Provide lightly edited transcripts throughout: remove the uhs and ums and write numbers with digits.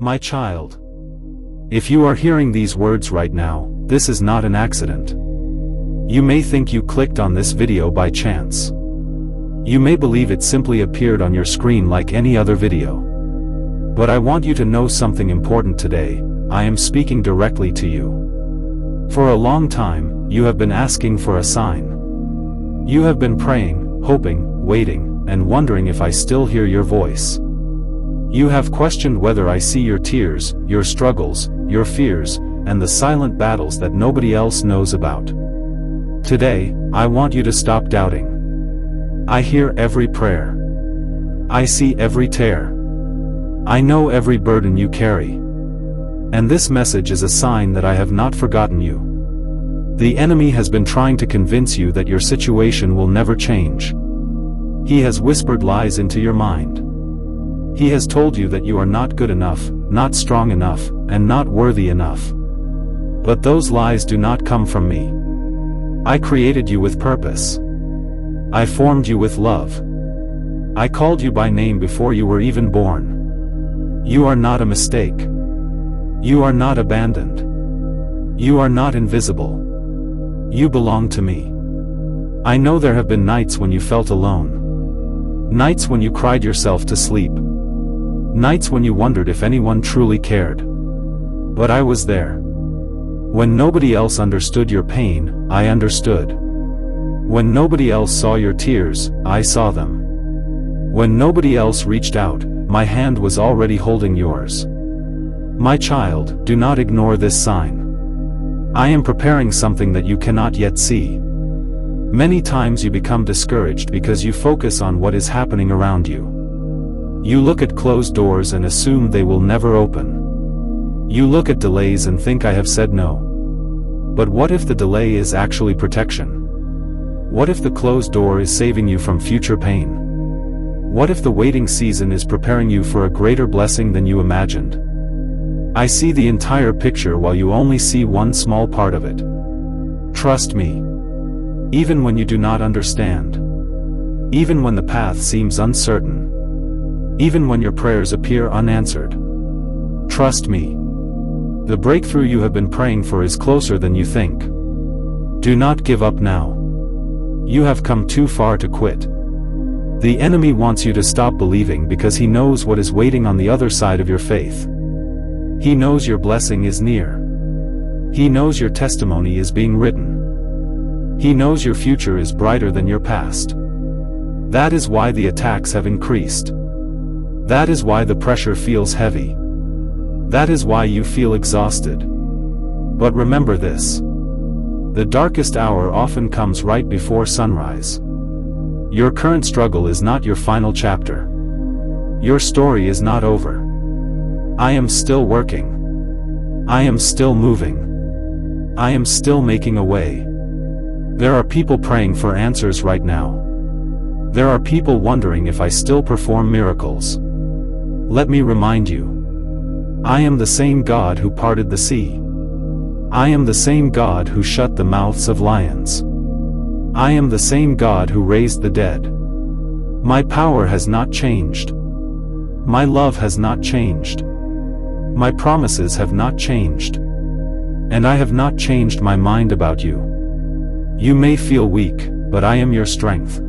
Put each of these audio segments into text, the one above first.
My child. If you are hearing these words right now, this is not an accident. You may think you clicked on this video by chance. You may believe it simply appeared on your screen like any other video. But I want you to know something important today. I am speaking directly to you. For a long time, you have been asking for a sign. You have been praying, hoping, waiting, and wondering if I still hear your voice. You have questioned whether I see your tears, your struggles, your fears, and the silent battles that nobody else knows about. Today, I want you to stop doubting. I hear every prayer. I see every tear. I know every burden you carry. And this message is a sign that I have not forgotten you. The enemy has been trying to convince you that your situation will never change. He has whispered lies into your mind. He has told you that you are not good enough, not strong enough, and not worthy enough. But those lies do not come from me. I created you with purpose. I formed you with love. I called you by name before you were even born. You are not a mistake. You are not abandoned. You are not invisible. You belong to me. I know there have been nights when you felt alone. Nights when you cried yourself to sleep. Nights when you wondered if anyone truly cared. But I was there. When nobody else understood your pain, I understood. When nobody else saw your tears, I saw them. When nobody else reached out, my hand was already holding yours. My child, do not ignore this sign. I am preparing something that you cannot yet see. Many times you become discouraged because you focus on what is happening around you. You look at closed doors and assume they will never open. You look at delays and think I have said no. But what if the delay is actually protection? What if the closed door is saving you from future pain? What if the waiting season is preparing you for a greater blessing than you imagined? I see the entire picture while you only see one small part of it. Trust me. Even when you do not understand. Even when the path seems uncertain. Even when your prayers appear unanswered. Trust me. The breakthrough you have been praying for is closer than you think. Do not give up now. You have come too far to quit. The enemy wants you to stop believing because he knows what is waiting on the other side of your faith. He knows your blessing is near. He knows your testimony is being written. He knows your future is brighter than your past. That is why the attacks have increased. That is why the pressure feels heavy. That is why you feel exhausted. But remember this. The darkest hour often comes right before sunrise. Your current struggle is not your final chapter. Your story is not over. I am still working. I am still moving. I am still making a way. There are people praying for answers right now. There are people wondering if I still perform miracles. Let me remind you. I am the same God who parted the sea. I am the same God who shut the mouths of lions. I am the same God who raised the dead. My power has not changed. My love has not changed. My promises have not changed. And I have not changed my mind about you. You may feel weak, but I am your strength.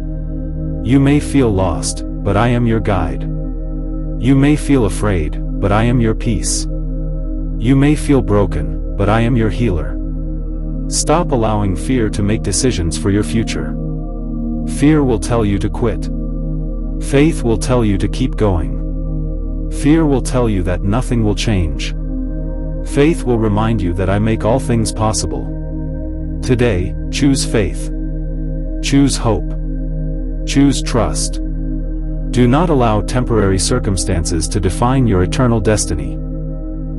You may feel lost, but I am your guide. You may feel afraid, but I am your peace. You may feel broken, but I am your healer. Stop allowing fear to make decisions for your future. Fear will tell you to quit. Faith will tell you to keep going. Fear will tell you that nothing will change. Faith will remind you that I make all things possible. Today, choose faith. Choose hope. Choose trust. Do not allow temporary circumstances to define your eternal destiny.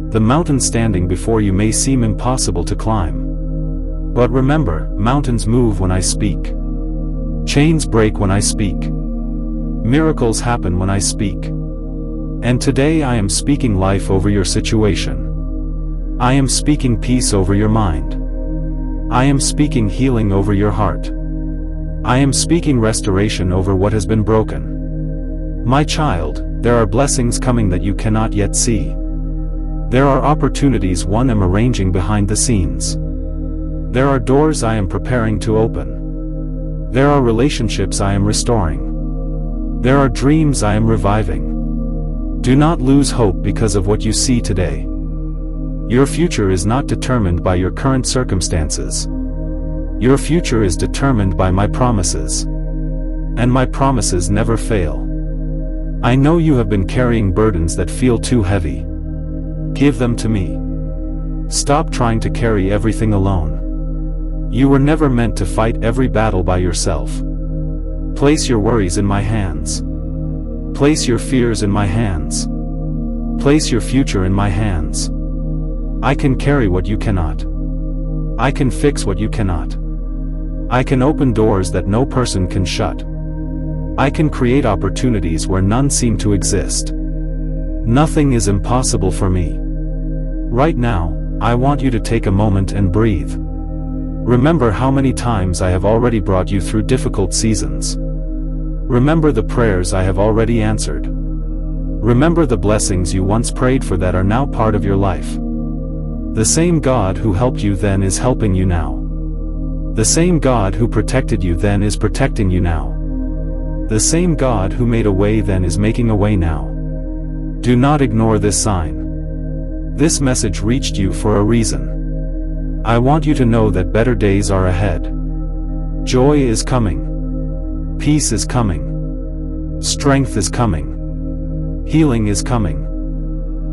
The mountain standing before you may seem impossible to climb. But remember, mountains move when I speak. Chains break when I speak. Miracles happen when I speak. And today I am speaking life over your situation. I am speaking peace over your mind. I am speaking healing over your heart. I am speaking restoration over what has been broken. My child, there are blessings coming that you cannot yet see. There are opportunities I am arranging behind the scenes. There are doors I am preparing to open. There are relationships I am restoring. There are dreams I am reviving. Do not lose hope because of what you see today. Your future is not determined by your current circumstances. Your future is determined by my promises. And my promises never fail. I know you have been carrying burdens that feel too heavy. Give them to me. Stop trying to carry everything alone. You were never meant to fight every battle by yourself. Place your worries in my hands. Place your fears in my hands. Place your future in my hands. I can carry what you cannot. I can fix what you cannot. I can open doors that no person can shut. I can create opportunities where none seem to exist. Nothing is impossible for me. Right now, I want you to take a moment and breathe. Remember how many times I have already brought you through difficult seasons. Remember the prayers I have already answered. Remember the blessings you once prayed for that are now part of your life. The same God who helped you then is helping you now. The same God who protected you then is protecting you now. The same God who made a way then is making a way now. Do not ignore this sign. This message reached you for a reason. I want you to know that better days are ahead. Joy is coming. Peace is coming. Strength is coming. Healing is coming.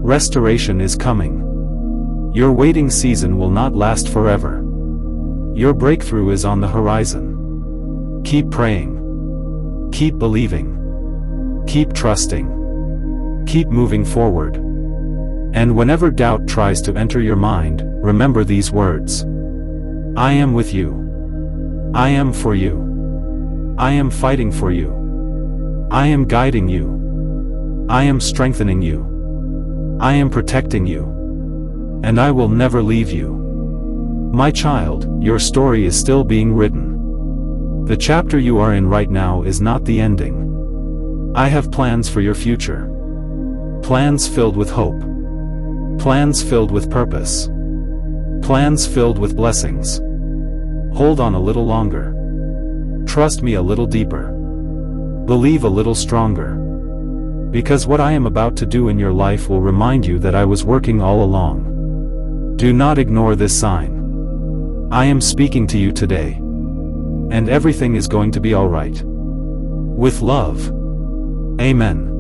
Restoration is coming. Your waiting season will not last forever. Your breakthrough is on the horizon. Keep praying. Keep believing. Keep trusting. Keep moving forward. And whenever doubt tries to enter your mind, remember these words. I am with you. I am for you. I am fighting for you. I am guiding you. I am strengthening you. I am protecting you. And I will never leave you. My child, your story is still being written. The chapter you are in right now is not the ending. I have plans for your future. Plans filled with hope. Plans filled with purpose. Plans filled with blessings. Hold on a little longer. Trust me a little deeper. Believe a little stronger. Because what I am about to do in your life will remind you that I was working all along. Do not ignore this sign. I am speaking to you today. And everything is going to be alright. With love. Amen.